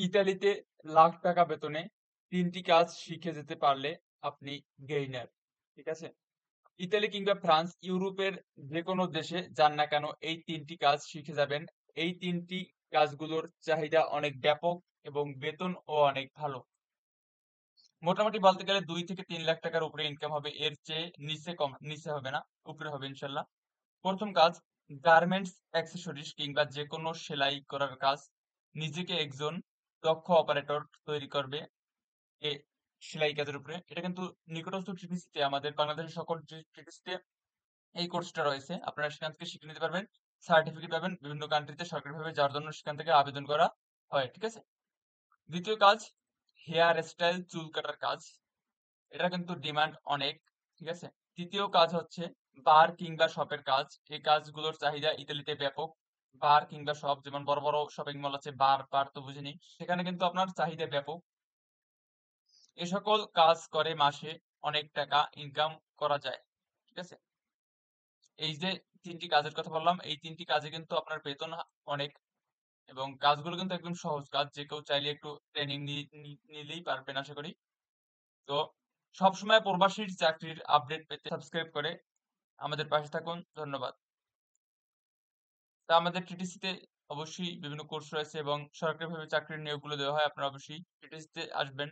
ইতালিতে লাখ টাকা বেতনে ৩টি কাজ শিখে যেতে পারলে আপনি গেইনার। ঠিক আছে? ইতালি কিংবা ফ্রান্স, ইউরোপের যেকোনো দেশে যান না কেন এই ৩টি কাজ শিখে যাবেন। এই ৩টি কাজগুলোর চাহিদা অনেক ব্যাপক এবং বেতনও অনেক ভালো। মোটামুটি বলতে গেলে ২ থেকে ৩ লাখ টাকার উপরে ইনকাম হবে। এর চেয়ে নিচে হবে না, উপরে হবে ইনশাল্লাহ। ১ম কাজ, গার্মেন্টস অ্যাক্সেসরিজ কিংবা যেকোনো সেলাই করার কাজ। নিজেকে একজন দক্ষ অপারেটর তৈরি করবে এ সেলাই কাজের উপরে। এটা কিন্তু নিকটস্থ টিটিসিতে আমাদের বাংলাদেশের সকল টিটিসিতে এই কোর্সটা রয়েছে। আপনারা সেখান থেকে শিখে নিতে পারবেন। সার্টিফিকেট পাবেন। বিভিন্ন কান্ট্রিতে সরকারিভাবে যাওয়ার জন্য সেখান থেকে আবেদন করা হয়। ঠিক আছে? ২য় কাজ, হেয়ার স্টাইল, চুল কাটার কাজ। এটা কিন্তু ডিমান্ড অনেক। ঠিক আছে? ৩য় কাজ হচ্ছে বার কিংবা শপের কাজ। এই কাজগুলোর চাহিদা ইতালিতে ব্যাপক। বার কিংবা শপ, যেমন বড় বড় শপিং মল আছে, বার তো বুঝেনি, সেখানে কিন্তু আপনার চাহিদা ব্যাপক। এ সকল কাজ করে মাসে অনেক টাকা ইনকাম করা যায়। ঠিক আছে? এই যে ৩টি কাজের কথা বললাম, এই ৩টি কাজে কিন্তু আপনার বেতন অনেক, এবং কাজগুলো কিন্তু একদম সহজ কাজ। যে কেউ চাইলে একটু ট্রেনিং নিলেই পারবেন আশা করি। তো সবসময় প্রবাসীর চাকরির আপডেট পেতে সাবস্ক্রাইব করে আমাদের পাশে থাকুন। ধন্যবাদ। তা আমাদের টিটিসিতে অবশ্যই বিভিন্ন কোর্স রয়েছে এবং সরকারিভাবে চাকরির নিয়োগগুলো দেওয়া হয়। আপনারা অবশ্যই টিটিসিতে আসবেন।